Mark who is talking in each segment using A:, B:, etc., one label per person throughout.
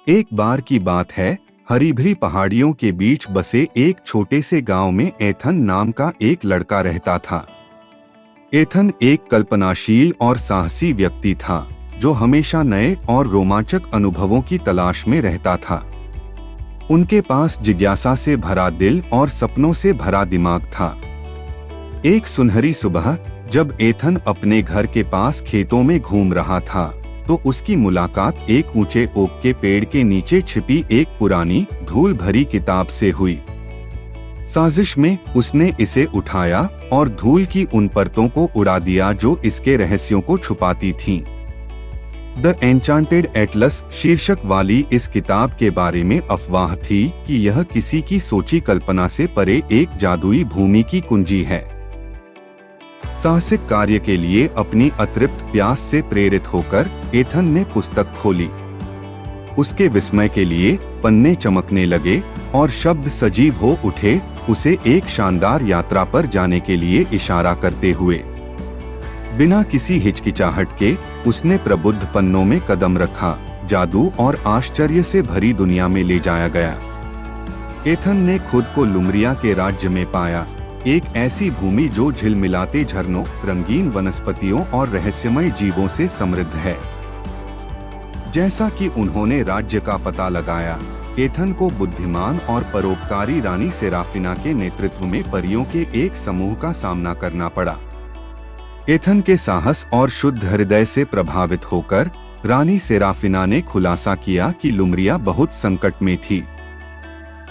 A: एक बार की बात है, हरी भरी पहाड़ियों के बीच बसे एक छोटे से गांव में एथन नाम का एक लड़का रहता था। एथन एक कल्पनाशील और साहसी व्यक्ति था, जो हमेशा नए और रोमांचक अनुभवों की तलाश में रहता था। उनके पास जिज्ञासा से भरा दिल और सपनों से भरा दिमाग था। एक सुनहरी सुबह जब एथन अपने घर के पास खेतों में घूम रहा था, तो उसकी मुलाकात एक ऊंचे ओक के पेड़ के नीचे छिपी एक पुरानी धूल भरी किताब से हुई। साजिश में उसने इसे उठाया और धूल की उन परतों को उड़ा दिया जो इसके रहस्यों को छुपाती थीं। द एन्चांटेड एटलस शीर्षक वाली इस किताब के बारे में अफवाह थी कि यह किसी की सोची कल्पना से परे एक जादुई भूमि की कुंजी है। साहसिक कार्य के लिए अपनी अतृप्त प्यास से प्रेरित होकर एथन ने पुस्तक खोली। उसके विस्मय के लिए पन्ने चमकने लगे और शब्द सजीव हो उठे, उसे एक शानदार यात्रा पर जाने के लिए इशारा करते हुए। बिना किसी हिचकिचाहट के उसने प्रबुद्ध पन्नों में कदम रखा। जादू और आश्चर्य से भरी दुनिया में ले जाया गया। एथन ने खुद को लुमरिया के राज्य में पाया, एक ऐसी भूमि जो झिलमिलाते झरनों, रंगीन वनस्पतियों और रहस्यमय जीवों से समृद्ध है। जैसा कि उन्होंने राज्य का पता लगाया, एथन को बुद्धिमान और परोपकारी रानी सेराफिना के नेतृत्व में परियों के एक समूह का सामना करना पड़ा। एथन के साहस और शुद्ध हृदय से प्रभावित होकर रानी सेराफिना ने खुलासा किया कि लुमरिया बहुत संकट में थी।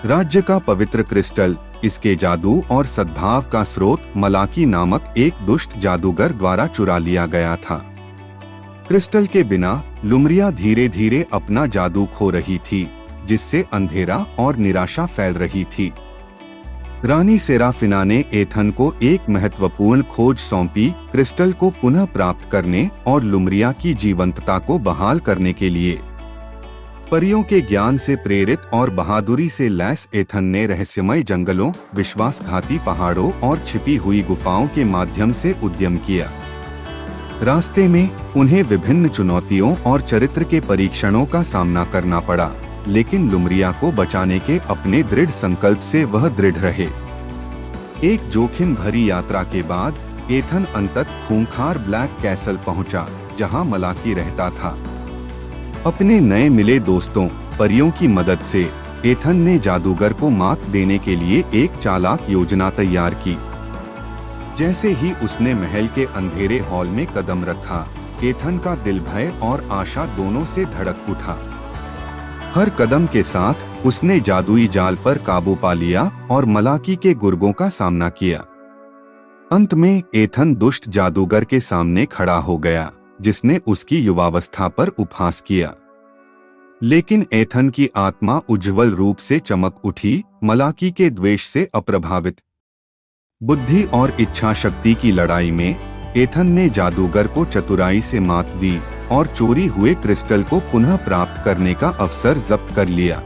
A: राज्य का पवित्र क्रिस्टल, इसके जादू और सद्भाव का स्रोत, मलाकी नामक एक दुष्ट जादूगर द्वारा चुरा लिया गया था। क्रिस्टल के बिना लुमरिया धीरे धीरे अपना जादू खो रही थी, जिससे अंधेरा और निराशा फैल रही थी। रानी सेराफिना ने एथन को एक महत्वपूर्ण खोज सौंपी, क्रिस्टल को पुनः प्राप्त करने और लुमरिया की जीवंतता को बहाल करने के लिए। परियों के ज्ञान से प्रेरित और बहादुरी से लैस एथन ने रहस्यमय जंगलों, विश्वासघाती पहाड़ों और छिपी हुई गुफाओं के माध्यम से उद्यम किया। रास्ते में उन्हें विभिन्न चुनौतियों और चरित्र के परीक्षणों का सामना करना पड़ा, लेकिन लुमरिया को बचाने के अपने दृढ़ संकल्प से वह दृढ़ रहे। एक जोखिम भरी यात्रा के बाद एथन अंततः खूंखार ब्लैक कैसल पहुंचा, जहां मलाकी रहता था। अपने नए मिले दोस्तों परियों की मदद से एथन ने जादूगर को मात देने के लिए एक चालाक योजना तैयार की। जैसे ही उसने महल के अंधेरे हॉल में कदम रखा, एथन का दिल भय और आशा दोनों से धड़क उठा। हर कदम के साथ उसने जादुई जाल पर काबू पा लिया और मलाकी के गुर्गों का सामना किया। अंत में एथन दुष्ट जादूगर के सामने खड़ा हो गया, जिसने उसकी युवावस्था पर उपहास किया। लेकिन एथन की आत्मा उज्जवल रूप से चमक उठी, मलाकी के द्वेष से अप्रभावित। बुद्धि और इच्छा शक्ति की लड़ाई में एथन ने जादूगर को चतुराई से मात दी और चोरी हुए क्रिस्टल को पुनः प्राप्त करने का अवसर जब्त कर लिया।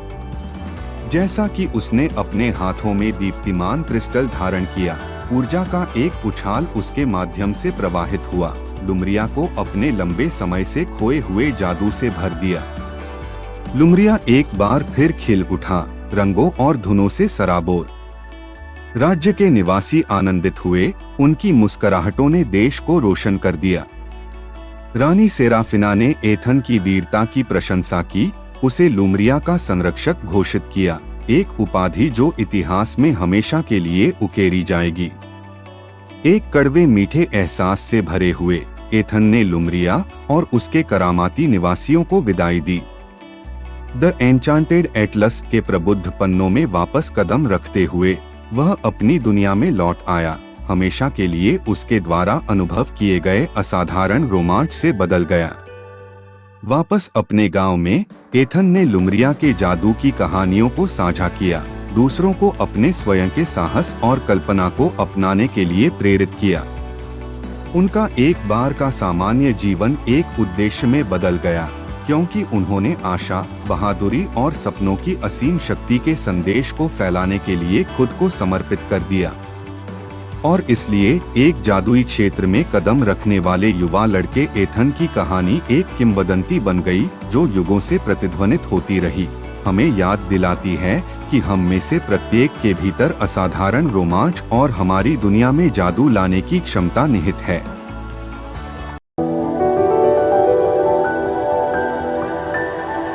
A: जैसा कि उसने अपने हाथों में दीप्तिमान क्रिस्टल धारण किया, ऊर्जा का एक उछाल उसके माध्यम से प्रवाहित हुआ, लुमरिया को अपने लंबे समय से खोए हुए जादू से भर दिया। लुमरिया एक बार फिर खिल उठा, रंगों और धुनों से सराबोर। राज्य के निवासी आनंदित हुए, उनकी मुस्कुराहटों ने देश को रोशन कर दिया। रानी सेराफिना ने एथन की वीरता की प्रशंसा की, उसे लुमरिया का संरक्षक घोषित किया, एक उपाधि जो इतिहास में हमेशा के लिए उकेरी जाएगी। एक कड़वे मीठे एहसास से भरे हुए एथन ने लुमरिया और उसके करामाती निवासियों को विदाई दी। द एन्चांटेड एटलस के प्रबुद्ध पन्नों में वापस कदम रखते हुए वह अपनी दुनिया में लौट आया, हमेशा के लिए उसके द्वारा अनुभव किए गए असाधारण रोमांच से बदल गया। वापस अपने गांव में एथन ने लुमरिया के जादू की कहानियों को साझा किया, दूसरों को अपने स्वयं के साहस और कल्पना को अपनाने के लिए प्रेरित किया। उनका एक बार का सामान्य जीवन एक उद्देश्य में बदल गया, क्योंकि उन्होंने आशा, बहादुरी और सपनों की असीम शक्ति के संदेश को फैलाने के लिए खुद को समर्पित कर दिया। और इसलिए एक जादुई क्षेत्र में कदम रखने वाले युवा लड़के एथन की कहानी एक किंवदंती बन गई, जो युगों से प्रतिध्वनित होती रही। हमें याद दिलाती है कि हम में से प्रत्येक के भीतर असाधारण रोमांच और हमारी दुनिया में जादू लाने की क्षमता निहित है।